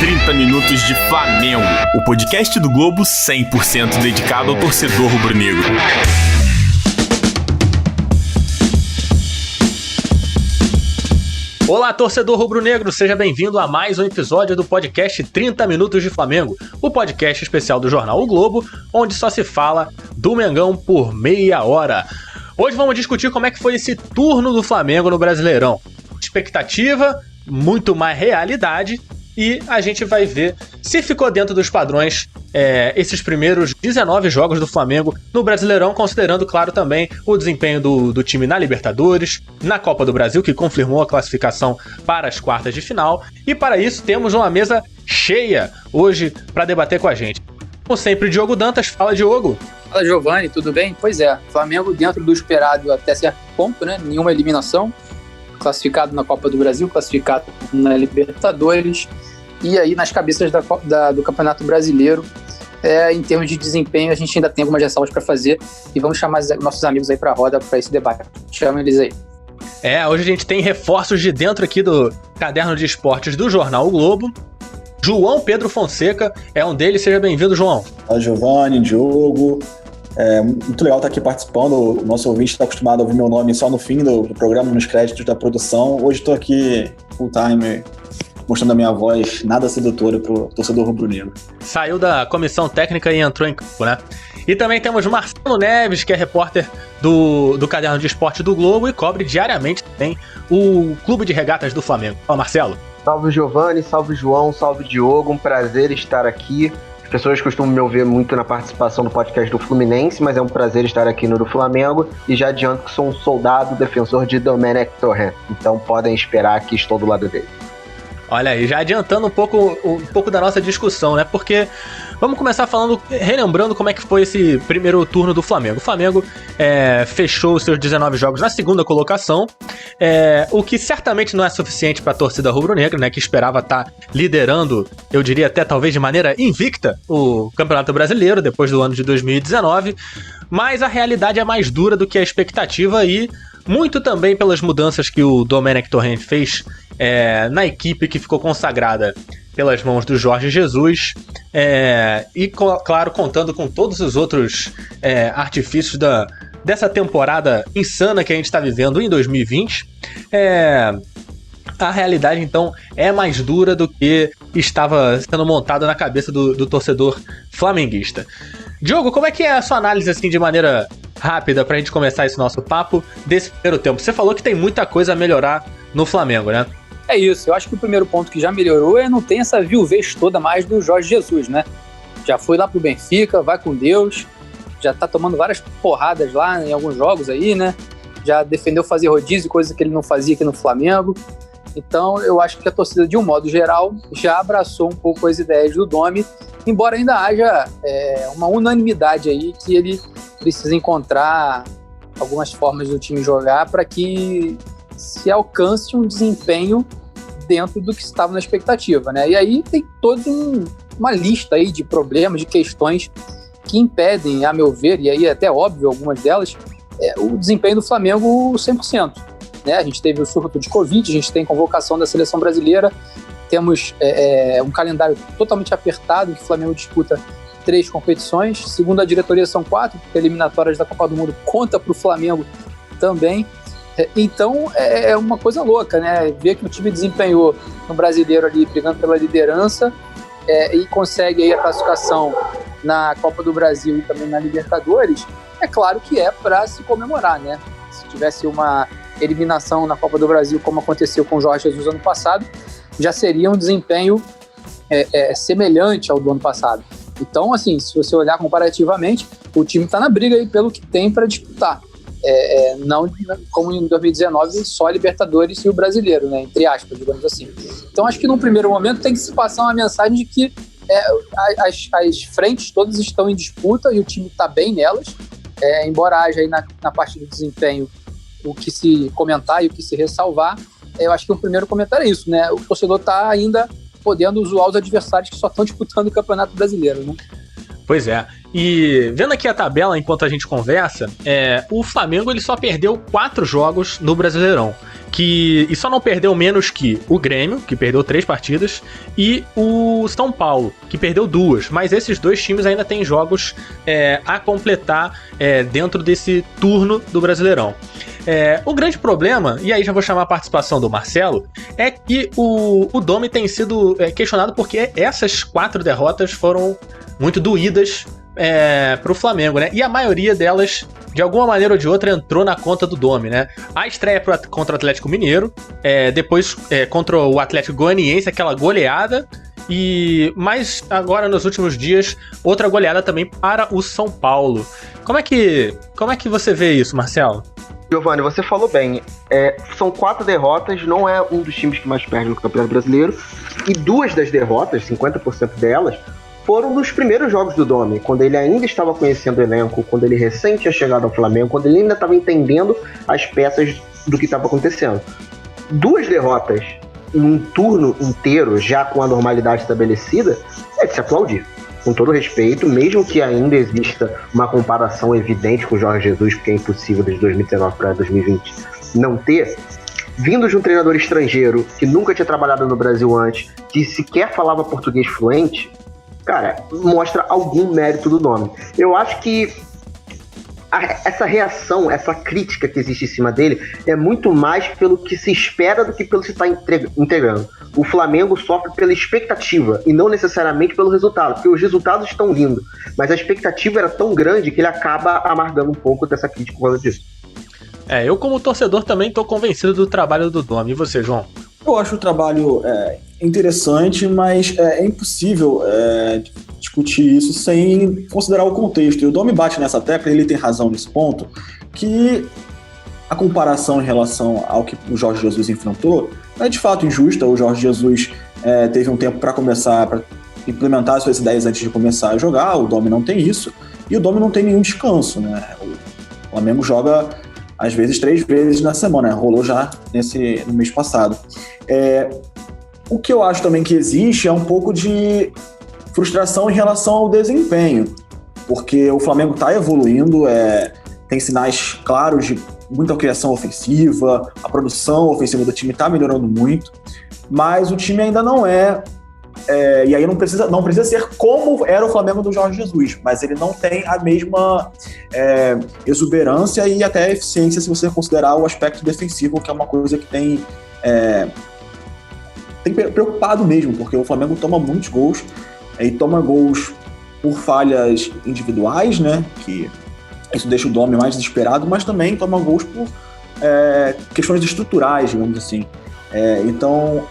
30 minutos de Flamengo, o podcast do Globo 100% dedicado ao torcedor rubro-negro. Olá, torcedor rubro-negro, seja bem-vindo a mais um episódio do podcast 30 Minutos de Flamengo, o podcast especial do jornal O Globo, onde só se fala do Mengão por meia hora. Hoje vamos discutir como é que foi esse turno do Flamengo no Brasileirão. Expectativa, muito mais realidade, e a gente vai ver se ficou dentro dos padrões esses primeiros 19 jogos do Flamengo no Brasileirão, considerando, claro, também o desempenho do time na Libertadores, na Copa do Brasil, que confirmou a classificação para as quartas de final. E para isso temos uma mesa cheia hoje para debater com a gente. Como sempre, Diogo Dantas. Fala, Diogo. Fala, Giovanni, tudo bem? Pois é, Flamengo dentro do esperado até certo ponto, né? Nenhuma eliminação, classificado na Copa do Brasil, classificado na Libertadores, e aí nas cabeças do Campeonato Brasileiro, em termos de desempenho, a gente ainda tem algumas ressalvas para fazer, e vamos chamar nossos amigos aí para a roda para esse debate. Chama eles aí. Hoje a gente tem reforços de dentro aqui do Caderno de Esportes do Jornal O Globo. João Pedro Fonseca é um deles, seja bem-vindo, João. Fala, Giovanni, Diogo. Muito legal estar aqui participando. O nosso ouvinte está acostumado a ouvir meu nome só no fim do programa, nos créditos da produção. Hoje estou aqui full time, mostrando a minha voz nada sedutora para o torcedor rubro-negro. Saiu da comissão técnica e entrou em campo, né? E também temos Marcelo Neves, que é repórter do Caderno de Esporte do Globo e cobre diariamente também o Clube de Regatas do Flamengo. Fala, Marcelo. Salve, Giovanni, salve, João, salve, Diogo. Um prazer estar aqui. As pessoas costumam me ouvir muito na participação do podcast do Fluminense, mas é um prazer estar aqui no do Flamengo. E já adianto que sou um soldado defensor de Domenech Torrent. Então podem esperar que estou do lado dele. Olha aí, já adiantando um pouco da nossa discussão, né? Porque vamos começar relembrando como é que foi esse primeiro turno do Flamengo. O Flamengo fechou os seus 19 jogos na segunda colocação, o que certamente não é suficiente para a torcida rubro-negra, né? Que esperava estar liderando, eu diria até talvez de maneira invicta, o Campeonato Brasileiro depois do ano de 2019. Mas a realidade é mais dura do que a expectativa e muito também pelas mudanças que o Domenech Torrent fez na equipe que ficou consagrada pelas mãos do Jorge Jesus, e claro, contando com todos os outros artifícios dessa temporada insana que a gente está vivendo em 2020, a realidade então é mais dura do que estava sendo montada na cabeça do torcedor flamenguista. Diogo, como é que é a sua análise assim de maneira rápida pra gente começar esse nosso papo desse primeiro tempo? Você falou que tem muita coisa a melhorar no Flamengo, né? É isso, eu acho que o primeiro ponto que já melhorou não tem essa viuvez toda mais do Jorge Jesus, né? Já foi lá pro Benfica, vai com Deus, já tá tomando várias porradas lá em alguns jogos aí, né? Já defendeu fazer rodízio, coisa que ele não fazia aqui no Flamengo. Então eu acho que a torcida, de um modo geral, já abraçou um pouco as ideias do Domi, embora ainda haja uma unanimidade aí que ele precisa encontrar algumas formas do time jogar para que se alcance um desempenho dentro do que estava na expectativa, né? E aí tem toda uma lista aí de problemas, de questões que impedem, a meu ver, e aí é até óbvio algumas delas, o desempenho do Flamengo 100%. Né? A gente teve o surto de Covid, a gente tem convocação da seleção brasileira, temos um calendário totalmente apertado, que o Flamengo disputa 3 competições, segundo a diretoria são 4, porque eliminatórias da Copa do Mundo conta para o Flamengo também. Então é uma coisa louca, né? Ver que o time desempenhou no Brasileiro ali, brigando pela liderança, e consegue aí a classificação na Copa do Brasil e também na Libertadores, é claro que é para se comemorar, né? Se tivesse uma eliminação na Copa do Brasil, como aconteceu com o Jorge Jesus ano passado, já seria um desempenho semelhante ao do ano passado. Então, assim, se você olhar comparativamente, o time está na briga aí pelo que tem para disputar. Não como em 2019, só a Libertadores e o Brasileiro, né, entre aspas, digamos assim. Então acho que num primeiro momento tem que se passar uma mensagem de que as frentes todas estão em disputa e o time está bem nelas, embora haja aí na parte do desempenho o que se comentar e o que se ressalvar. Eu acho que um primeiro comentário é isso, né? O torcedor está ainda podendo zoar os adversários que só estão disputando o Campeonato Brasileiro, né? Pois é. E vendo aqui a tabela enquanto a gente conversa, o Flamengo ele só perdeu 4 jogos no Brasileirão. e só não perdeu menos que o Grêmio, que perdeu 3 partidas, e o São Paulo, que perdeu 2. Mas esses 2 times ainda têm jogos a completar dentro desse turno do Brasileirão. O grande problema, e aí já vou chamar a participação do Marcelo, é que o Domi tem sido questionado porque essas 4 derrotas foram muito doídas pro Flamengo, né? E a maioria delas, de alguma maneira ou de outra, entrou na conta do Domi, né? A estreia contra o Atlético Mineiro, depois contra o Atlético Goianiense, aquela goleada, mas agora nos últimos dias, outra goleada também para o São Paulo. Como é que você vê isso, Marcelo? Giovanni, você falou bem, são 4 derrotas, não é um dos times que mais perde no Campeonato Brasileiro, e 2 das derrotas, 50% delas, foram nos primeiros jogos do Domi, quando ele ainda estava conhecendo o elenco, quando ele recém tinha chegado ao Flamengo, quando ele ainda estava entendendo as peças do que estava acontecendo. 2 derrotas num turno inteiro, já com a normalidade estabelecida, é de se aplaudir. Com todo respeito, mesmo que ainda exista uma comparação evidente com o Jorge Jesus, porque é impossível de 2019 para 2020 não ter, vindo de um treinador estrangeiro que nunca tinha trabalhado no Brasil antes, que sequer falava português fluente, cara, mostra algum mérito do nome. Eu acho que essa reação, essa crítica que existe em cima dele é muito mais pelo que se espera do que pelo que se está entregando. O Flamengo sofre pela expectativa e não necessariamente pelo resultado, porque os resultados estão vindo, mas a expectativa era tão grande que ele acaba amargando um pouco dessa crítica por causa disso. Eu como torcedor também estou convencido do trabalho do Domi. E você, João? Eu acho o trabalho interessante, mas é impossível discutir isso sem considerar o contexto. E o Domi bate nessa tecla, ele tem razão nesse ponto, que a comparação em relação ao que o Jorge Jesus enfrentou é de fato injusta. O Jorge Jesus teve um tempo para começar, para implementar as suas ideias antes de começar a jogar. O Domi não tem isso, e o Domi não tem nenhum descanso, né? O Flamengo joga às vezes 3 vezes na semana, rolou já no mês passado. O que eu acho também que existe é um pouco de frustração em relação ao desempenho, porque o Flamengo está evoluindo, tem sinais claros de muita criação ofensiva, a produção ofensiva do time está melhorando muito, mas o time ainda não e aí não precisa ser como era o Flamengo do Jorge Jesus, mas ele não tem a mesma exuberância e até eficiência se você considerar o aspecto defensivo, que é uma coisa que tem preocupado mesmo, porque o Flamengo toma muitos gols, e toma gols por falhas individuais, né, que isso deixa o Domi mais desesperado, mas também toma gols por questões estruturais, digamos assim. Então,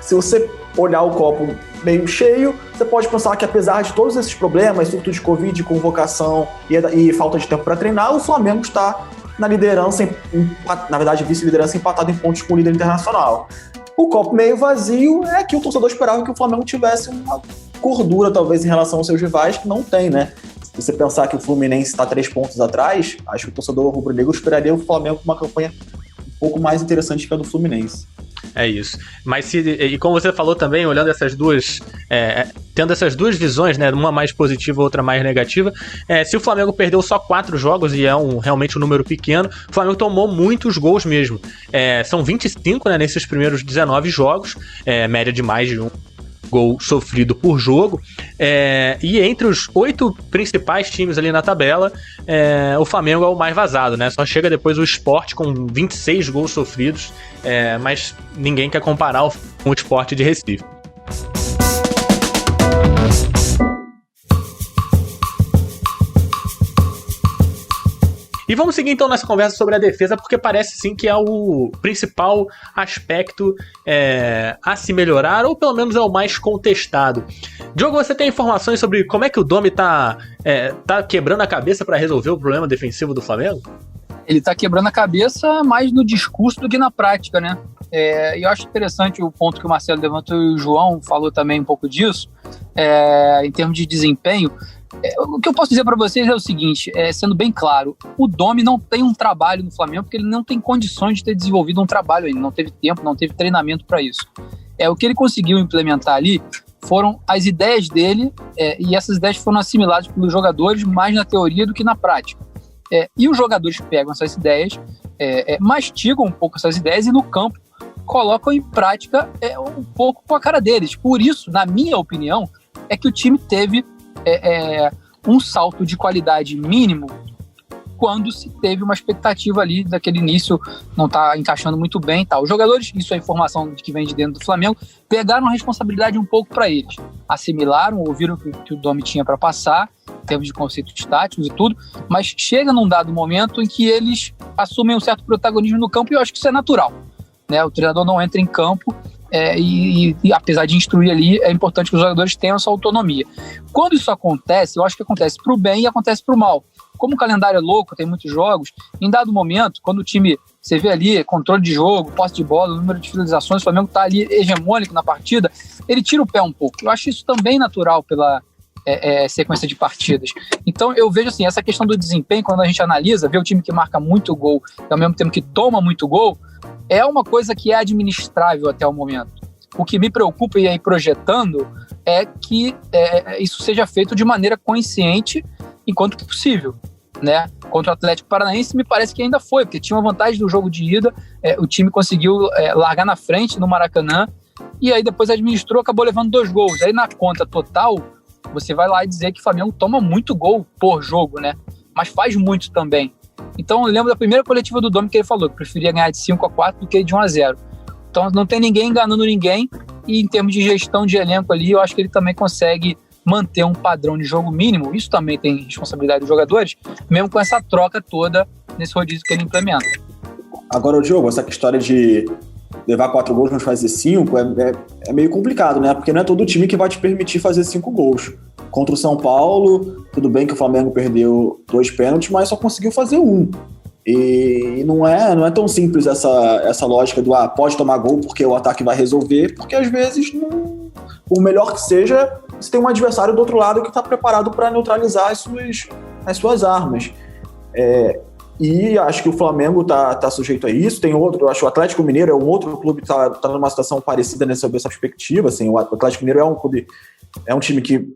se você olhar o copo meio cheio, você pode pensar que apesar de todos esses problemas, surto de Covid, convocação e falta de tempo para treinar, o Flamengo está na liderança, na verdade vice-liderança, empatado em pontos com o líder internacional. O copo meio vazio é que o torcedor esperava que o Flamengo tivesse uma gordura, talvez, em relação aos seus rivais, que não tem, né? Se você pensar que o Fluminense está 3 pontos atrás, acho que o torcedor rubro-negro esperaria o Flamengo com uma campanha um pouco mais interessante que a do Fluminense. É isso. Mas e como você falou também, olhando essas duas, tendo essas duas visões, né, uma mais positiva, outra mais negativa, se o Flamengo perdeu só 4 jogos e realmente um número pequeno, o Flamengo tomou muitos gols mesmo. São 25, né, nesses primeiros 19 jogos, média de mais de um gol sofrido por jogo, e entre os 8 principais times ali na tabela, o Flamengo é o mais vazado, né? Só chega depois o Sport com 26 gols sofridos, mas ninguém quer comparar com o Sport de Recife. E vamos seguir então nessa conversa sobre a defesa, porque parece sim que é o principal aspecto a se melhorar, ou pelo menos é o mais contestado. Diogo, você tem informações sobre como é que o Domi tá quebrando a cabeça para resolver o problema defensivo do Flamengo? Ele tá quebrando a cabeça mais no discurso do que na prática, né? E eu acho interessante o ponto que o Marcelo levantou e o João falou também um pouco disso, em termos de desempenho. O que eu posso dizer para vocês é o seguinte, sendo bem claro, o Domi não tem um trabalho no Flamengo porque ele não tem condições de ter desenvolvido um trabalho ainda, não teve tempo, não teve treinamento para isso. O que ele conseguiu implementar ali foram as ideias dele, e essas ideias foram assimiladas pelos jogadores mais na teoria do que na prática. E os jogadores pegam essas ideias mastigam um pouco essas ideias e no campo colocam em prática um pouco com a cara deles. Por isso, na minha opinião, é que o time teve um salto de qualidade mínimo quando se teve uma expectativa ali daquele início não tá encaixando muito bem e tal. Os jogadores, isso é informação que vem de dentro do Flamengo, pegaram a responsabilidade um pouco para eles. Assimilaram, ouviram o que o Domi tinha para passar, em termos de conceitos táticos e tudo, mas chega num dado momento em que eles assumem um certo protagonismo no campo e eu acho que isso é natural, né? O treinador não entra em campo e apesar de instruir ali, é importante que os jogadores tenham essa autonomia. Quando isso acontece, eu acho que acontece para o bem e acontece para o mal. Como o calendário é louco, tem muitos jogos, em dado momento, quando o time, você vê ali, controle de jogo, posse de bola, número de finalizações, o Flamengo está ali hegemônico na partida, ele tira o pé um pouco. Eu acho isso também natural pela sequência de partidas. Então eu vejo assim, essa questão do desempenho, quando a gente analisa, vê o time que marca muito gol e ao mesmo tempo que toma muito gol, é uma coisa que é administrável até o momento. O que me preocupa, e aí projetando, é que isso seja feito de maneira consciente enquanto possível, né? Contra o Atlético Paranaense me parece que ainda foi, porque tinha uma vantagem do jogo de ida, o time conseguiu largar na frente no Maracanã, e aí depois administrou, acabou levando 2 gols. Aí na conta total, você vai lá e dizer que o Flamengo toma muito gol por jogo, né? Mas faz muito também. Então eu lembro da primeira coletiva do Domi que ele falou que preferia ganhar de 5-4 do que de 1-0. Então não tem ninguém enganando ninguém, e em termos de gestão de elenco ali, eu acho que ele também consegue manter um padrão de jogo mínimo. Isso também tem responsabilidade dos jogadores, mesmo com essa troca toda nesse rodízio que ele implementa. Agora, Diogo, essa história de levar 4 gols, mas fazer 5 é meio complicado, né? Porque não é todo time que vai te permitir fazer 5 gols. Contra o São Paulo, tudo bem que o Flamengo perdeu 2 pênaltis, mas só conseguiu fazer 1. E não é tão simples essa lógica do pode tomar gol porque o ataque vai resolver, porque às vezes, o melhor que seja, você tem um adversário do outro lado que está preparado para neutralizar as suas armas. E acho que o Flamengo tá sujeito a isso. Tem outro, eu acho que o Atlético Mineiro é um outro clube que tá numa situação parecida nessa perspectiva. Assim, o Atlético Mineiro é um time que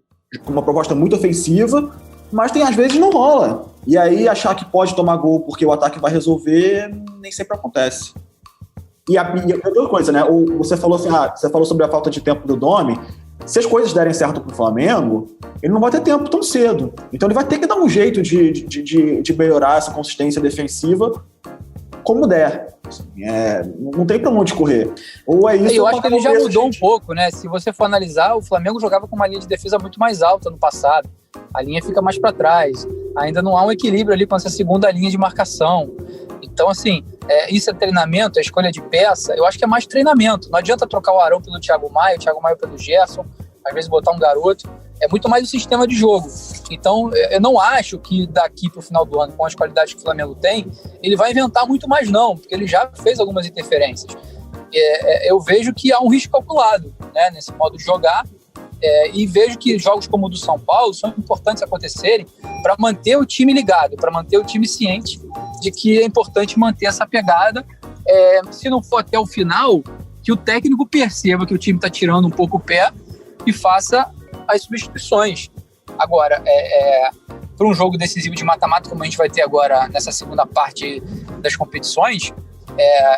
com uma proposta muito ofensiva, mas às vezes não rola. E aí achar que pode tomar gol porque o ataque vai resolver nem sempre acontece. E outra coisa, né? Você falou assim, você falou sobre a falta de tempo do Domi. Se as coisas derem certo pro Flamengo, ele não vai ter tempo tão cedo. Então ele vai ter que dar um jeito de melhorar essa consistência defensiva como der. Assim, não tem pra onde correr. Ou é isso. Eu acho que ele já mudou um pouco, né? Se você for analisar, o Flamengo jogava com uma linha de defesa muito mais alta no passado. A linha fica mais para trás. Ainda não há um equilíbrio ali com essa segunda linha de marcação. Então, assim, isso é treinamento, a escolha de peça, eu acho que é mais treinamento. Não adianta trocar o Arão pelo Thiago Maia, o Thiago Maia pelo Gerson, às vezes botar um garoto. É muito mais o sistema de jogo. Então, eu não acho que daqui para o final do ano, com as qualidades que o Flamengo tem, ele vai inventar muito mais não, porque ele já fez algumas interferências. Eu vejo que há um risco calculado, né, nesse modo de jogar, e vejo que jogos como o do São Paulo são importantes acontecerem para manter o time ligado, para manter o time ciente de que é importante manter essa pegada. Se não for até o final, que o técnico perceba que o time está tirando um pouco o pé e faça as substituições. Agora, para um jogo decisivo de mata-mata, como a gente vai ter agora nessa segunda parte das competições,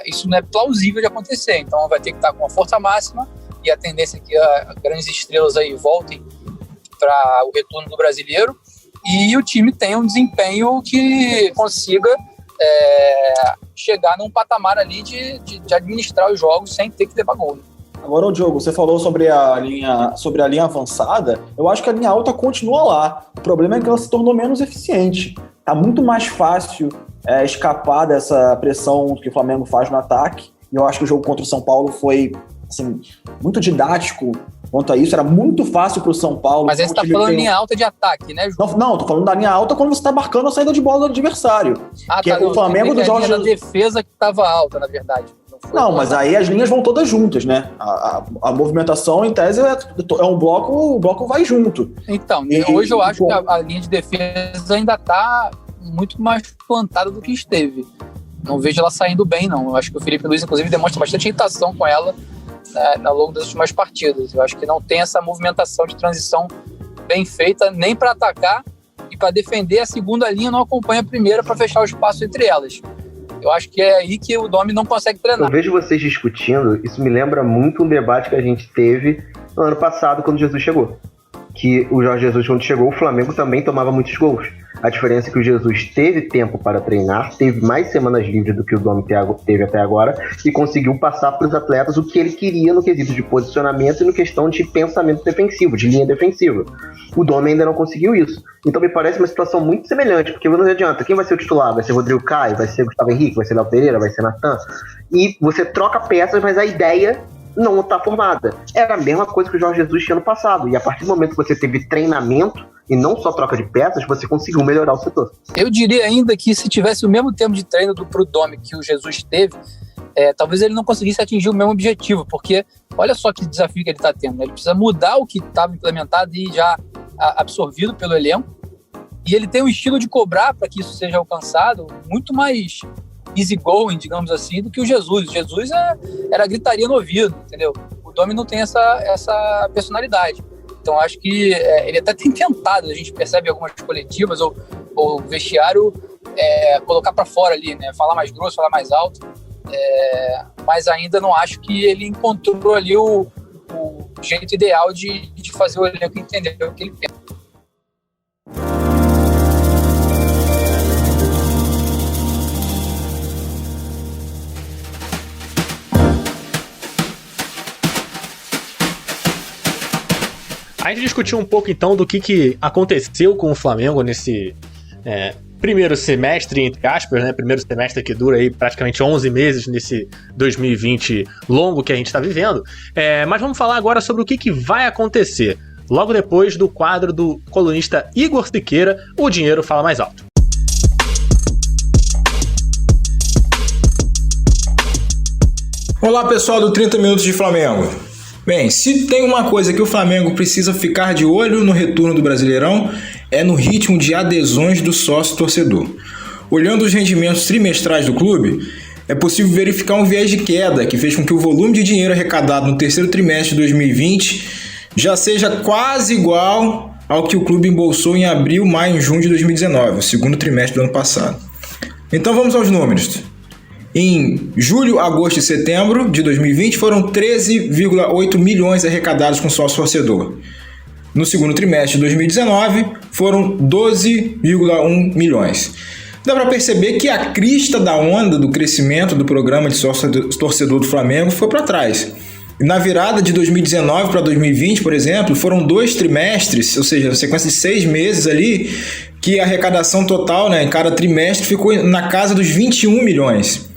isso não é plausível de acontecer. Então vai ter que estar com a força máxima, e a tendência é que as grandes estrelas aí voltem para o retorno do brasileiro e o time tenha um desempenho que consiga chegar num patamar ali de administrar os jogos sem ter que levar gol. Agora, Diogo, você falou sobre a linha avançada. Eu acho que a linha alta continua lá. O problema é que ela se tornou menos eficiente. Tá muito mais fácil escapar dessa pressão que o Flamengo faz no ataque. E eu acho que o jogo contra o São Paulo foi assim, muito didático quanto a isso. Era muito fácil pro São Paulo. Mas aí você tá falando linha alta de ataque, né, João? Não, tô falando da linha alta quando você tá marcando a saída de bola do adversário. O Flamengo dos jogos da defesa que tava alta, na verdade. Não, mas aí as linhas vão todas juntas, né? A movimentação, em tese, é um bloco, o bloco vai junto. Então, hoje eu acho que a linha de defesa ainda tá muito mais plantada do que esteve. Não vejo ela saindo bem, não. Eu acho que o Felipe Luiz, inclusive, demonstra bastante irritação com ela ao longo das últimas partidas. Eu acho que não tem essa movimentação de transição bem feita, nem para atacar e para defender. A segunda linha não acompanha a primeira para fechar o espaço entre elas. Eu acho que é aí que o Domi não consegue treinar. Eu vejo vocês discutindo, isso me lembra muito um debate que a gente teve no ano passado, quando Jesus chegou. Que o Jorge Jesus, quando chegou, o Flamengo também tomava muitos gols. A diferença é que o Jesus teve tempo para treinar, teve mais semanas livres do que o Domi teve até agora, e conseguiu passar para os atletas o que ele queria no quesito de posicionamento e no questão de pensamento defensivo, de linha defensiva. O Domi ainda não conseguiu isso. Então me parece uma situação muito semelhante, porque não adianta. Quem vai ser o titular? Vai ser Rodrigo Caio? Vai ser Gustavo Henrique? Vai ser Léo Pereira? Vai ser Natan? E você troca peças, mas a ideia não está formada. Era a mesma coisa que o Jorge Jesus tinha no passado. E a partir do momento que você teve treinamento e não só troca de peças, você conseguiu melhorar o setor. Eu diria ainda que se tivesse o mesmo tempo de treino pro Domi que o Jesus teve, talvez ele não conseguisse atingir o mesmo objetivo, porque olha só que desafio que ele está tendo. Ele precisa mudar o que estava implementado e já absorvido pelo elenco, e ele tem um estilo de cobrar para que isso seja alcançado muito mais easygoing, digamos assim, do que o Jesus. O Jesus era gritaria no ouvido, entendeu? O Domi não tem essa personalidade. Então acho que ele até tem tentado, a gente percebe algumas coletivas ou vestiário colocar para fora ali, né? Falar mais grosso, falar mais alto, mas ainda não acho que ele encontrou ali o jeito ideal de fazer o elenco entender o que ele pensa. A gente discutiu um pouco então do que aconteceu com o Flamengo nesse primeiro semestre, entre aspas, né? Primeiro semestre que dura aí praticamente 11 meses nesse 2020 longo que a gente está vivendo. Mas vamos falar agora sobre o que vai acontecer logo depois do quadro do colunista Igor Siqueira, O Dinheiro Fala Mais Alto. Olá pessoal do 30 Minutos de Flamengo. Bem, se tem uma coisa que o Flamengo precisa ficar de olho no retorno do Brasileirão, é no ritmo de adesões do sócio-torcedor. Olhando os rendimentos trimestrais do clube, é possível verificar um viés de queda que fez com que o volume de dinheiro arrecadado no terceiro trimestre de 2020 já seja quase igual ao que o clube embolsou em abril, maio e junho de 2019, o segundo trimestre do ano passado. Então vamos aos números. Em julho, agosto e setembro de 2020 foram 13,8 milhões arrecadados com sócio-torcedor. No segundo trimestre de 2019 foram 12,1 milhões. Dá para perceber que a crista da onda do crescimento do programa de sócio-torcedor do Flamengo foi para trás. Na virada de 2019 para 2020, por exemplo, foram 2 trimestres, ou seja, uma sequência de 6 meses ali, que a arrecadação total, em cada trimestre ficou na casa dos 21 milhões.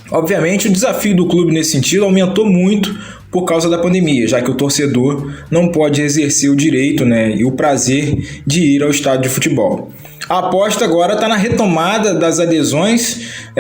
Obviamente, o desafio do clube nesse sentido aumentou muito por causa da pandemia, já que o torcedor não pode exercer o direito e o prazer de ir ao estádio de futebol. A aposta agora está na retomada das adesões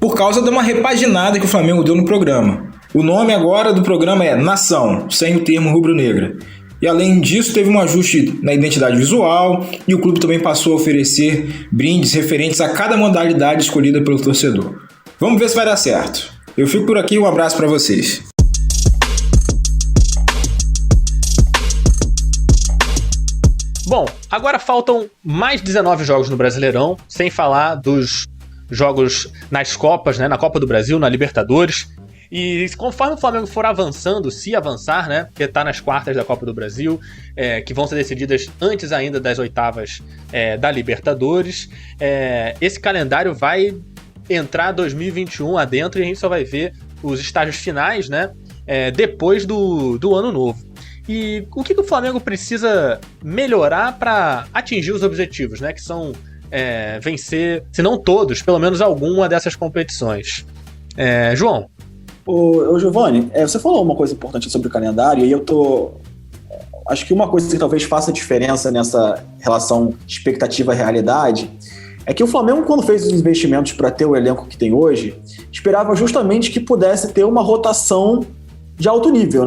por causa de uma repaginada que o Flamengo deu no programa. O nome agora do programa é Nação, sem o termo rubro-negra. E além disso, teve um ajuste na identidade visual e o clube também passou a oferecer brindes referentes a cada modalidade escolhida pelo torcedor. Vamos ver se vai dar certo. Eu fico por aqui, um abraço para vocês. Bom, agora faltam mais 19 jogos no Brasileirão, sem falar dos jogos nas Copas, na Copa do Brasil, na Libertadores. E conforme o Flamengo for avançando, se avançar, porque tá nas quartas da Copa do Brasil, que vão ser decididas antes ainda das oitavas da Libertadores, esse calendário vai entrar 2021 adentro e a gente só vai ver os estágios finais, depois do ano novo. E o que o Flamengo precisa melhorar para atingir os objetivos, que são vencer, se não todos, pelo menos alguma dessas competições? João? Ô Giovanni, você falou uma coisa importante sobre o calendário e acho que uma coisa que talvez faça diferença nessa relação expectativa-realidade é que o Flamengo, quando fez os investimentos para ter o elenco que tem hoje, esperava justamente que pudesse ter uma rotação de alto nível,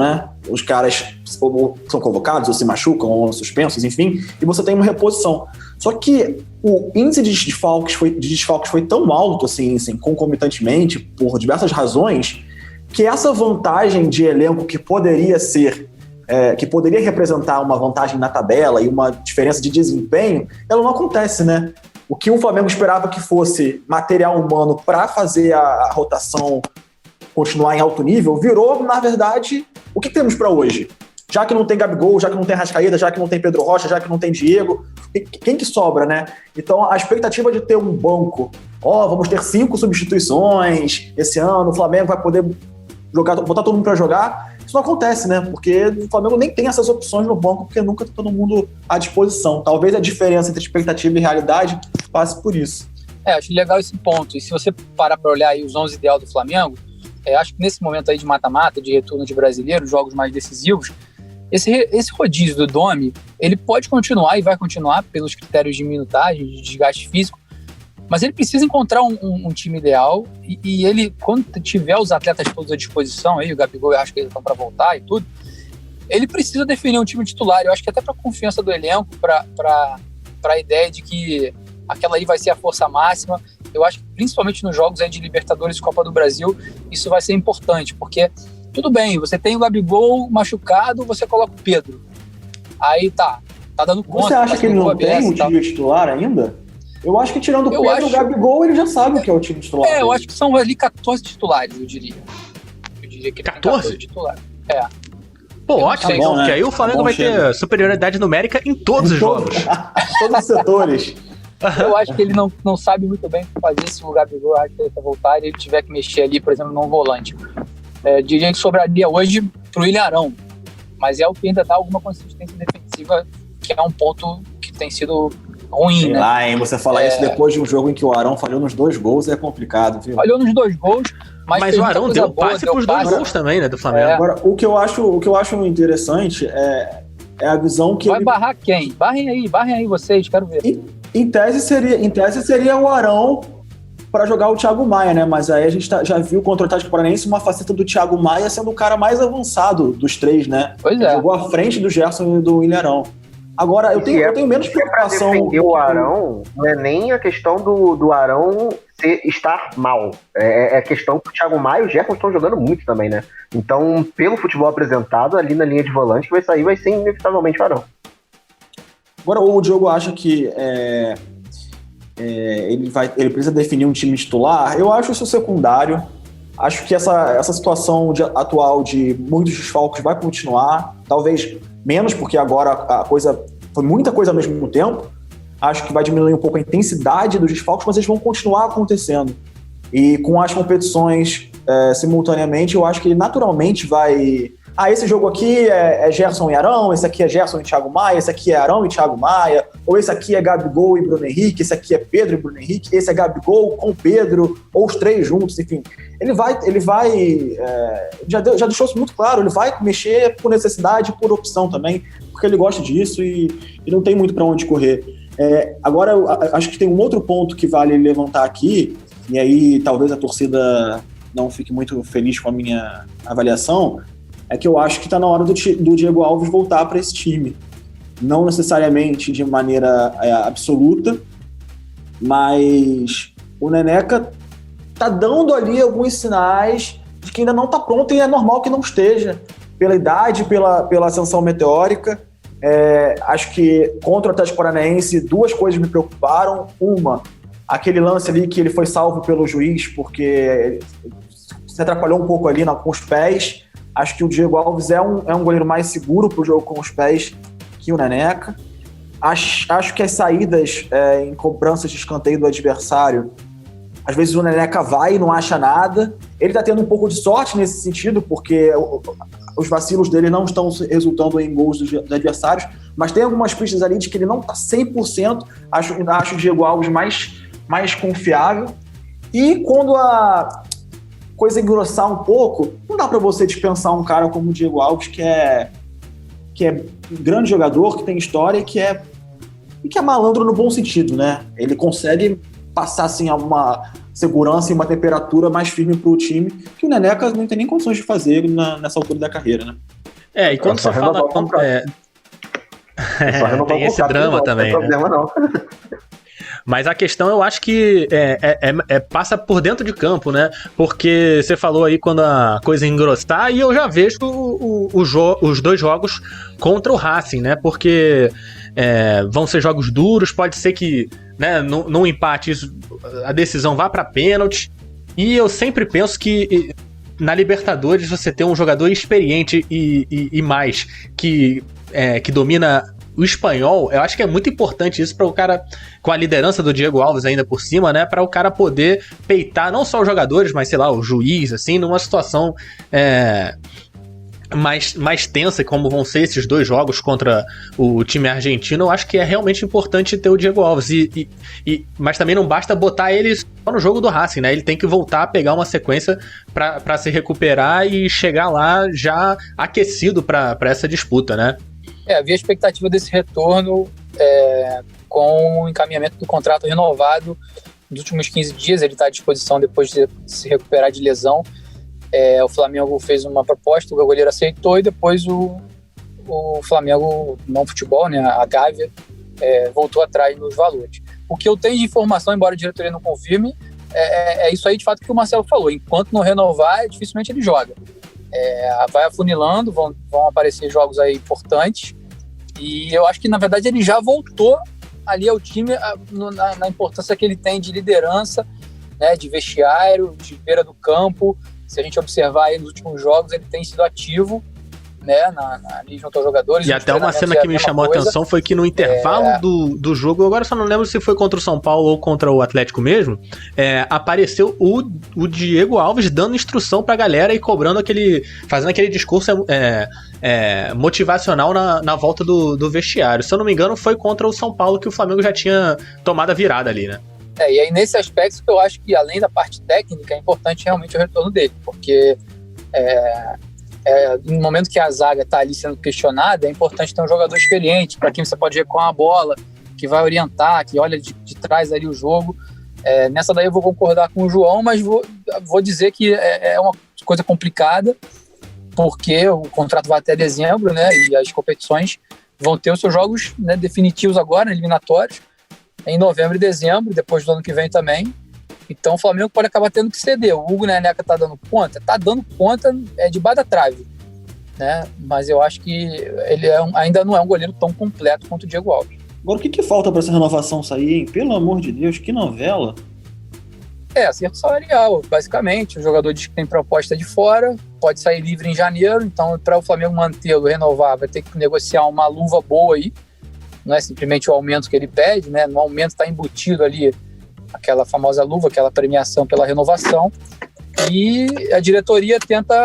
Os caras ou são convocados, ou se machucam, ou suspensos, enfim, e você tem uma reposição. Só que o índice de desfalques foi tão alto, assim, concomitantemente, por diversas razões, que essa vantagem de elenco que poderia representar uma vantagem na tabela e uma diferença de desempenho, ela não acontece, o que o Flamengo esperava que fosse material humano para fazer a rotação continuar em alto nível, virou, na verdade, o que temos para hoje? Já que não tem Gabigol, já que não tem Arrascaeta, já que não tem Pedro Rocha, já que não tem Diego, quem que sobra, né? Então, a expectativa de ter um banco, vamos ter 5 substituições esse ano, o Flamengo vai poder botar todo mundo para jogar, isso não acontece, né? Porque o Flamengo nem tem essas opções no banco, porque nunca tem todo mundo à disposição. Talvez a diferença entre expectativa e realidade passe por isso. Acho legal esse ponto. E se você parar para olhar aí os 11 ideal do Flamengo, acho que nesse momento aí de mata-mata, de retorno de brasileiro, jogos mais decisivos, esse rodízio do Domi, ele pode continuar e vai continuar pelos critérios de minutagem, de desgaste físico, mas ele precisa encontrar um time ideal e ele, quando tiver os atletas todos à disposição, aí, o Gabigol e o Arrascaeta estão para voltar e tudo, ele precisa definir um time titular. Eu acho que até para a confiança do elenco, para a ideia de que aquela aí vai ser a força máxima. Eu acho que principalmente nos jogos aí de Libertadores e Copa do Brasil, isso vai ser importante, porque tudo bem, você tem o Gabigol machucado, você coloca o Pedro. Aí tá dando conta. Você acha que ele não tem um time titular ainda? Eu acho que tirando o Pedro e o Gabigol, ele já sabe o que é o time titular. Eu acho que são ali 14 titulares, eu diria. Eu diria que ele 14 titulares. Pô, ótimo, então, né? porque aí o Flamengo vai ter superioridade numérica em todos os jogos. Todos os setores. Eu acho que ele não sabe muito bem o que fazer se o Gabigol voltar e ele tiver que mexer ali, por exemplo, num volante. Diria que sobraria hoje pro Ilharão, mas é o que ainda dá alguma consistência defensiva, que é um ponto que tem sido ruim, Sei né? lá, hein? Você falar isso depois de um jogo em que o Arão falhou nos 2 gols é complicado, viu? Falhou nos 2 gols, mas o Arão deu passe pros 2 gols também, né, do Flamengo. Agora, o que eu acho interessante é a visão que vai barrar quem? Barrem aí vocês, quero ver. Em tese seria o Arão para jogar o Thiago Maia, né? Mas aí a gente já viu contra o Atlético Paranaense uma faceta do Thiago Maia sendo o cara mais avançado dos 3, né? Pois é. Jogou à frente do Gerson e do Ilharão. Agora, eu tenho menos preocupação. Pra defender o Arão, não é nem a questão do Arão estar mal. É a questão que o Thiago Maia e o Gerson estão jogando muito também, né? Então, pelo futebol apresentado, ali na linha de volante, que vai ser inevitavelmente o Arão. Agora, o Diogo acha que ele precisa definir um time titular. Eu acho isso secundário. Acho que essa situação atual de muitos desfalques vai continuar. Talvez menos, porque agora foi muita coisa ao mesmo tempo. Acho que vai diminuir um pouco a intensidade dos desfalques, mas eles vão continuar acontecendo. E com as competições simultaneamente, eu acho que ele naturalmente vai... esse jogo aqui é Gerson e Arão, esse aqui é Gerson e Thiago Maia, esse aqui é Arão e Thiago Maia, ou esse aqui é Gabigol e Bruno Henrique, esse aqui é Pedro e Bruno Henrique, esse é Gabigol com Pedro, ou os 3 juntos, enfim. Ele vai já deixou isso muito claro, ele vai mexer por necessidade e por opção também, porque ele gosta disso e não tem muito para onde correr. Agora, eu acho que tem um outro ponto que vale levantar aqui, e aí talvez a torcida não fique muito feliz com a minha avaliação, é que eu acho que está na hora do Diego Alves voltar para esse time. Não necessariamente de maneira absoluta, mas o Neneca está dando ali alguns sinais de que ainda não está pronto e é normal que não esteja, pela idade, pela ascensão meteórica. Acho que contra o Atlético Paranaense 2 coisas me preocuparam. Uma, aquele lance ali que ele foi salvo pelo juiz porque se atrapalhou um pouco ali com os pés. Acho que o Diego Alves é um goleiro mais seguro para o jogo com os pés que o Neneca. Acho que as saídas em cobranças de escanteio do adversário, às vezes o Neneca vai e não acha nada. Ele está tendo um pouco de sorte nesse sentido, porque os vacilos dele não estão resultando em gols dos adversários, mas tem algumas pistas ali de que ele não está 100%. Acho o Diego Alves mais confiável. E quando a coisa engrossar um pouco, não dá para você dispensar um cara como o Diego Alves, que é um grande jogador, que tem história e que é malandro no bom sentido, né? Ele consegue passar assim, uma segurança e uma temperatura mais firme para o time, que o Neneca não tem nem condições de fazer nessa altura da carreira, né? E quando você fala... tem esse drama também, não tem problema, não. Mas a questão, eu acho que passa por dentro de campo, né? Porque você falou aí quando a coisa engrossar, e eu já vejo os 2 jogos contra o Racing, né? Porque vão ser jogos duros, pode ser que né, num empate, a decisão vá para pênalti. E eu sempre penso que na Libertadores você ter um jogador experiente e mais que domina o espanhol, eu acho que é muito importante isso para o cara, com a liderança do Diego Alves ainda por cima, né, para o cara poder peitar não só os jogadores, mas sei lá, o juiz, assim, numa situação mais tensa, como vão ser esses 2 jogos contra o time argentino. Eu acho que é realmente importante ter o Diego Alves, mas também não basta botar ele só no jogo do Racing, né? Ele tem que voltar a pegar uma sequência para se recuperar e chegar lá já aquecido para essa disputa, né? Havia expectativa desse retorno com o encaminhamento do contrato renovado nos últimos 15 dias. Ele está à disposição depois de se recuperar de lesão. O Flamengo fez uma proposta, o goleiro aceitou, e depois o Flamengo, não futebol, né, a Gávea, voltou atrás nos valores. O que eu tenho de informação, embora a diretoria não confirme, é isso aí de fato que o Marcelo falou. Enquanto não renovar, dificilmente ele joga. Vai afunilando, vão aparecer jogos aí importantes, e eu acho que na verdade ele já voltou ali ao time na importância que ele tem de liderança, né, de vestiário, de beira do campo. Se a gente observar aí nos últimos jogos, ele tem sido ativo, né, ali junto aos jogadores. E até uma cena que me chamou a atenção foi que no intervalo do jogo, agora só não lembro se foi contra o São Paulo ou contra o Atlético mesmo, apareceu o Diego Alves dando instrução pra galera e fazendo aquele discurso motivacional na volta do vestiário. Se eu não me engano, foi contra o São Paulo que o Flamengo já tinha tomado a virada ali, né? E aí nesse aspecto que eu acho que além da parte técnica é importante realmente o retorno dele, porque no momento que a zaga está ali sendo questionada, é importante ter um jogador experiente, para quem você pode recuar a bola, que vai orientar, que olha de trás ali o jogo. Nessa daí eu vou concordar com o João, mas vou dizer que é uma coisa complicada, porque o contrato vai até dezembro, né, e as competições vão ter os seus jogos, né, definitivos agora, eliminatórios, em novembro e dezembro, depois do ano que vem também. Então o Flamengo pode acabar tendo que ceder. O Hugo Neneca tá dando conta debaixo da trave, né? Mas eu acho que ele ainda não é um goleiro tão completo quanto o Diego Alves. Agora, o que falta para essa renovação sair, hein? Pelo amor de Deus, que novela! Acerto salarial, basicamente. O jogador diz que tem proposta de fora, pode sair livre em janeiro, então para o Flamengo mantê-lo, renovar, vai ter que negociar uma luva boa aí. Não é simplesmente o aumento que ele pede, né? No aumento está embutido ali aquela famosa luva, aquela premiação pela renovação, e a diretoria tenta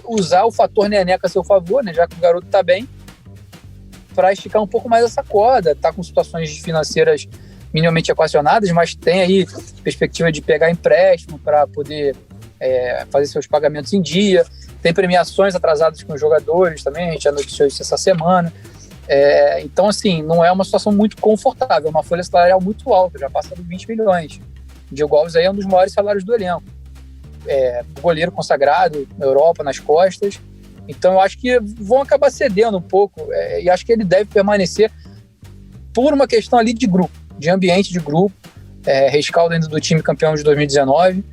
usar o fator Neneca a seu favor, né? Já que o garoto está bem, para esticar um pouco mais essa corda. Está com situações financeiras minimamente equacionadas, mas tem aí perspectiva de pegar empréstimo para poder fazer seus pagamentos em dia. Tem premiações atrasadas com os jogadores também, a gente já noticiou isso essa semana. Então, assim, não é uma situação muito confortável, é uma folha salarial muito alta, já passa de 20 milhões. O Diego Alves aí é um dos maiores salários do elenco. Goleiro consagrado na Europa, nas costas. Então, eu acho que vão acabar cedendo um pouco, e acho que ele deve permanecer por uma questão ali de grupo, de ambiente de grupo, rescaldo dentro do time campeão de 2019.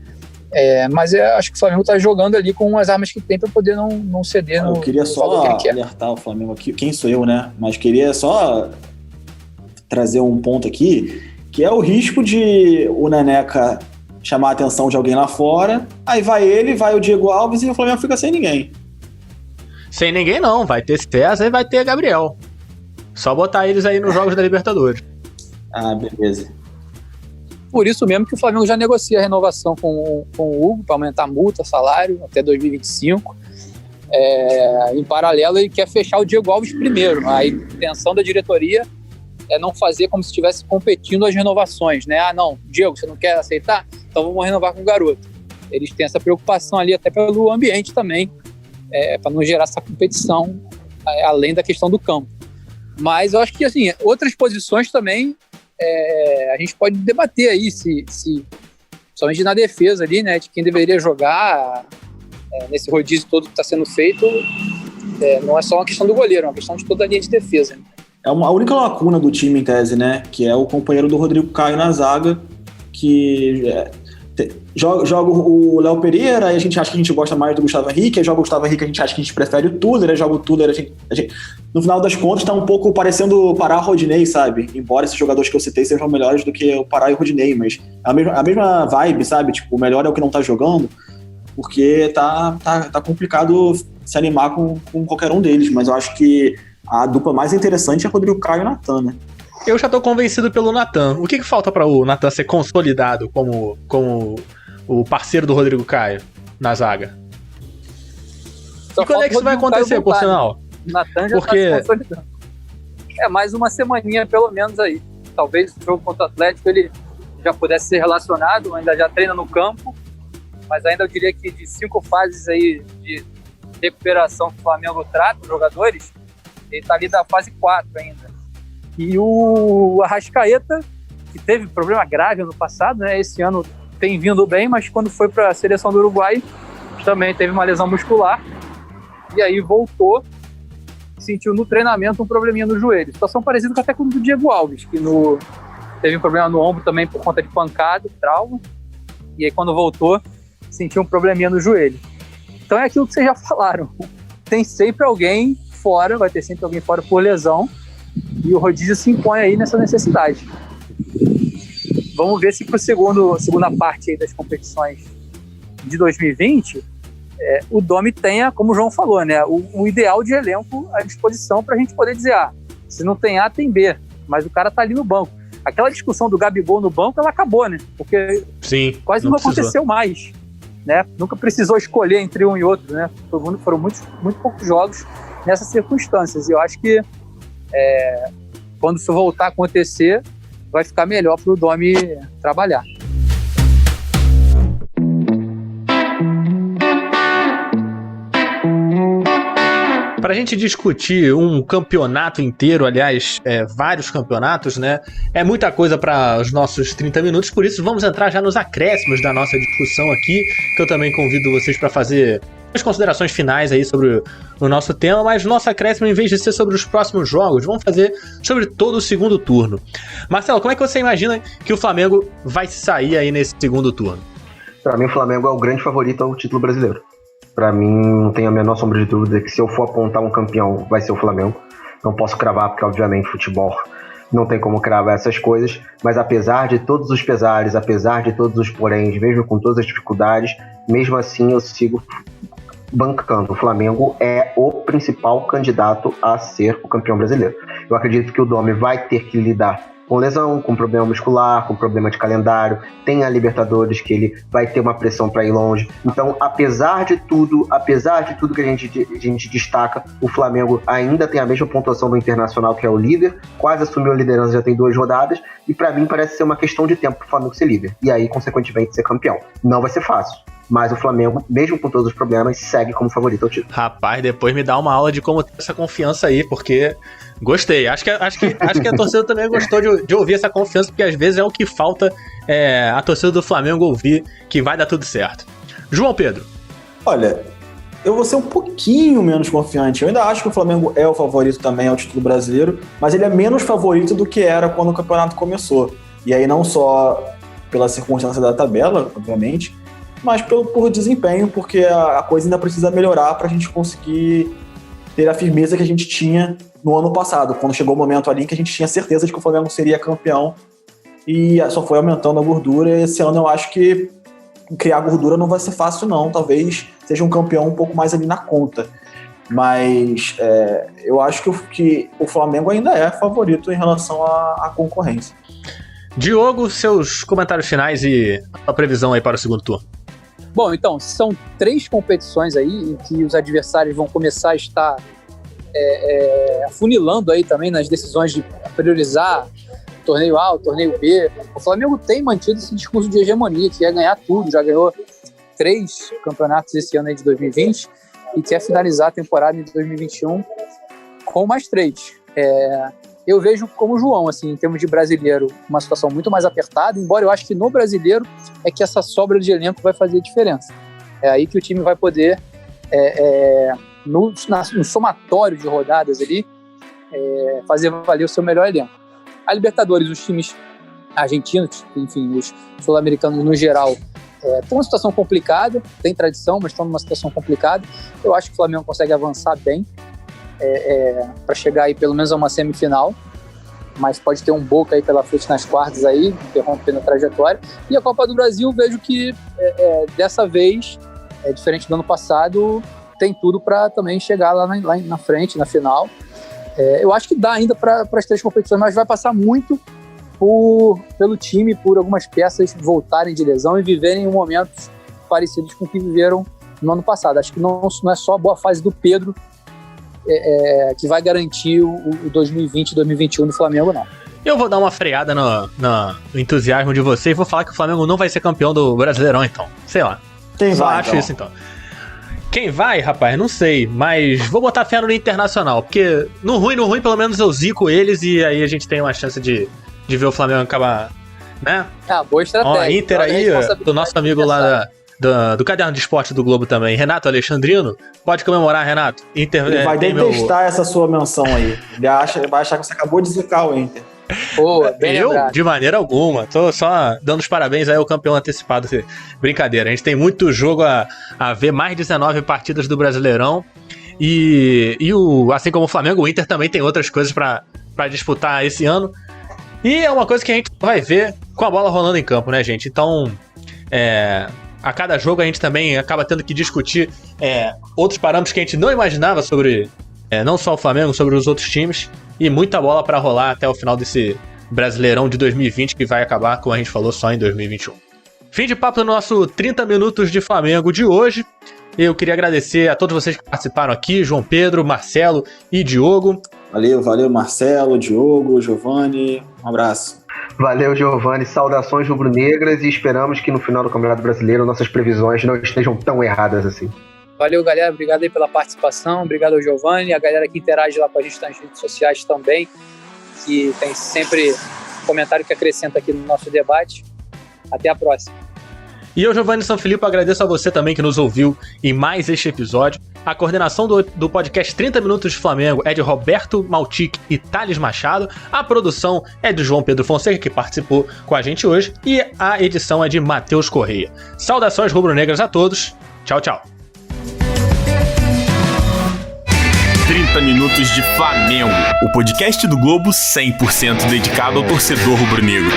Mas acho que o Flamengo está jogando ali com as armas que tem para poder não ceder no. Eu queria só alertar o Flamengo aqui, quem sou eu, né? Mas queria só trazer um ponto aqui, que é o risco de o Neneca chamar a atenção de alguém lá fora, aí vai o Diego Alves e o Flamengo fica sem ninguém. Sem ninguém não, vai ter César e vai ter Gabriel. Só botar eles aí nos jogos da Libertadores. Ah, beleza. Por isso mesmo que o Flamengo já negocia a renovação com o Hugo para aumentar a multa, salário, até 2025. Em paralelo, ele quer fechar o Diego Alves primeiro. A intenção da diretoria é não fazer como se estivesse competindo as renovações, né? Não, Diego, você não quer aceitar? Então vamos renovar com o garoto. Eles têm essa preocupação ali, até pelo ambiente também, para não gerar essa competição, além da questão do campo. Mas eu acho que, assim, outras posições também a gente pode debater aí, somente na defesa ali, né, de quem deveria jogar nesse rodízio todo que está sendo feito. Não é só uma questão do goleiro, é uma questão de toda a linha de defesa. É a única lacuna do time, em tese, né, que é o companheiro do Rodrigo Caio na zaga, que Joga o Léo Pereira, aí a gente acha que a gente gosta mais do Gustavo Henrique, aí joga o Gustavo Henrique, a gente acha que a gente prefere o Tuller, aí joga o Tuller, no final das contas tá um pouco parecendo o Pará e o Rodinei, sabe? Embora esses jogadores que eu citei sejam melhores do que o Pará e o Rodinei, mas é a mesma vibe, sabe? Tipo, o melhor é o que não tá jogando, porque tá complicado se animar com qualquer um deles, mas eu acho que a dupla mais interessante é Rodrigo Caio e Natan, né? Eu já tô convencido pelo Natan. O que falta para o Natan ser consolidado como o parceiro do Rodrigo Caio na zaga? Só e quando é que isso vai acontecer, por sinal? O Natan já tá se consolidando. Mais uma semaninha pelo menos aí. Talvez o jogo contra o Atlético ele já pudesse ser relacionado, ainda já treina no campo, mas ainda eu diria que de 5 fases aí de recuperação que o Flamengo trata os jogadores, ele tá ali da fase 4 ainda. E o Arrascaeta, que teve problema grave ano passado, né? Esse ano tem vindo bem, mas quando foi para a seleção do Uruguai, também teve uma lesão muscular. E aí voltou, sentiu no treinamento um probleminha no joelho. Situação parecida até com o do Diego Alves, que teve um problema no ombro também por conta de pancada, trauma. E aí quando voltou, sentiu um probleminha no joelho. Então é aquilo que vocês já falaram. Tem sempre alguém fora, vai ter sempre alguém fora por lesão. E o rodízio se impõe aí nessa necessidade. Vamos ver se para a segunda parte aí das competições de 2020, o Domi tenha, como o João falou, né, o ideal de elenco à disposição para a gente poder dizer, se não tem A, tem B, mas o cara tá ali no banco. Aquela discussão do Gabigol no banco, ela acabou, né? Porque quase não aconteceu mais. Né? Nunca precisou escolher entre um e outro, né? Foram muito poucos jogos nessas circunstâncias. E eu acho que quando isso voltar a acontecer, vai ficar melhor para o Domi trabalhar. Para a gente discutir um campeonato inteiro, aliás, vários campeonatos, né? É muita coisa para os nossos 30 minutos, por isso vamos entrar já nos acréscimos da nossa discussão aqui, que eu também convido vocês para fazer as considerações finais aí sobre o nosso tema, mas nosso acréscimo, em vez de ser sobre os próximos jogos, vamos fazer sobre todo o segundo turno. Marcelo, como é que você imagina que o Flamengo vai sair aí nesse segundo turno? Para mim, o Flamengo é o grande favorito ao título brasileiro. Para mim, não tem a menor sombra de dúvida que se eu for apontar um campeão, vai ser o Flamengo. Não posso cravar, porque obviamente futebol não tem como cravar essas coisas, mas apesar de todos os pesares, apesar de todos os poréns, mesmo com todas as dificuldades, mesmo assim eu sigo bancando. O Flamengo é o principal candidato a ser o campeão brasileiro. Eu acredito que o Domi vai ter que lidar com lesão, com problema muscular, com problema de calendário, tem a Libertadores que ele vai ter uma pressão para ir longe. Então, apesar de tudo que a gente destaca, o Flamengo ainda tem a mesma pontuação do Internacional, que é o líder, quase assumiu a liderança, já tem 2 rodadas, e para mim parece ser uma questão de tempo para o Flamengo ser líder, e aí, consequentemente, ser campeão. Não vai ser fácil, mas o Flamengo, mesmo com todos os problemas, segue como favorito ao título. Rapaz, depois me dá uma aula de como ter essa confiança aí, porque gostei. Acho que a torcida também gostou de ouvir essa confiança, porque às vezes é o que falta a torcida do Flamengo ouvir, que vai dar tudo certo. João Pedro. Olha, eu vou ser um pouquinho menos confiante. Eu ainda acho que o Flamengo é o favorito também ao título brasileiro, mas ele é menos favorito do que era quando o campeonato começou. E aí não só pela circunstância da tabela, obviamente, mas por desempenho, porque a coisa ainda precisa melhorar para a gente conseguir ter a firmeza que a gente tinha no ano passado, quando chegou o momento ali que a gente tinha certeza de que o Flamengo seria campeão e só foi aumentando a gordura. Esse ano eu acho que criar gordura não vai ser fácil não, talvez seja um campeão um pouco mais ali na conta, mas eu acho que o Flamengo ainda é favorito em relação à concorrência. Diogo, seus comentários finais e a previsão aí para o segundo turno. Bom, então, são 3 competições aí em que os adversários vão começar a estar afunilando aí também nas decisões de priorizar torneio A, torneio B. O Flamengo tem mantido esse discurso de hegemonia, que é ganhar tudo, já ganhou 3 campeonatos esse ano aí de 2020 e quer finalizar a temporada de 2021 com mais 3. Eu vejo como o João, assim, em termos de brasileiro, uma situação muito mais apertada, embora eu acho que no brasileiro é que essa sobra de elenco vai fazer a diferença. É aí que o time vai poder, no somatório de rodadas ali, fazer valer o seu melhor elenco. A Libertadores, os times argentinos, enfim, os sul-americanos no geral, Tem uma situação complicada, tem tradição, mas estão numa situação complicada. Eu acho que o Flamengo consegue avançar bem para chegar aí pelo menos a uma semifinal, mas pode ter um Boca aí pela frente nas quartas aí, interrompendo a trajetória. E a Copa do Brasil, vejo que dessa vez, diferente do ano passado, tem tudo para também chegar lá na frente, na final. Eu acho que dá ainda para as 3 competições, mas vai passar muito pelo time, por algumas peças voltarem de lesão e viverem momentos parecidos com o que viveram no ano passado. Acho que não é só a boa fase do Pedro que vai garantir o 2020 e 2021 do Flamengo, não. Eu vou dar uma freada no entusiasmo de vocês e vou falar que o Flamengo não vai ser campeão do Brasileirão, então. Sei lá. Quem Só vai, acho então? isso, então. Quem vai, rapaz? Não sei, mas vou botar fé no Internacional, porque no ruim, pelo menos eu zico eles e aí a gente tem uma chance de ver o Flamengo acabar, né? Boa estratégia. Ó, Inter aí, do nosso amigo lá do Caderno de Esporte do Globo também, Renato Alexandrino. Pode comemorar, Renato. Inter, Ele vai detestar essa sua menção aí. Ele vai achar que você acabou de zicar o Inter. Boa, bem Eu, lembrado. de maneira alguma, tô só dando os parabéns aí ao campeão antecipado. Brincadeira, a gente tem muito jogo a ver, mais 19 partidas do Brasileirão. E assim como o Flamengo, o Inter também tem outras coisas pra disputar esse ano. E é uma coisa que a gente vai ver com a bola rolando em campo, né, gente? Então, a cada jogo a gente também acaba tendo que discutir outros parâmetros que a gente não imaginava sobre não só o Flamengo, sobre os outros times. E muita bola pra rolar até o final desse Brasileirão de 2020, que vai acabar, como a gente falou, só em 2021. Fim de papo do nosso 30 minutos de Flamengo de hoje. Eu queria agradecer a todos vocês que participaram aqui, João Pedro, Marcelo e Diogo. Valeu, Marcelo, Diogo, Giovanni. Um abraço. Valeu, Giovanni. Saudações rubro-negras e esperamos que no final do Campeonato Brasileiro nossas previsões não estejam tão erradas assim. Valeu, galera. Obrigado aí pela participação. Obrigado ao Giovanni. A galera que interage lá com a gente nas redes sociais também, que tem sempre comentário que acrescenta aqui no nosso debate. Até a próxima. E eu, Giovanni Sanfilippo, agradeço a você também que nos ouviu em mais este episódio. A coordenação do podcast 30 Minutos de Flamengo é de Roberto Maltic e Thales Machado. A produção é de João Pedro Fonseca, que participou com a gente hoje. E a edição é de Matheus Correia. Saudações rubro-negras a todos. Tchau, tchau. 30 Minutos de Flamengo, o podcast do Globo 100% dedicado ao torcedor rubro-negro.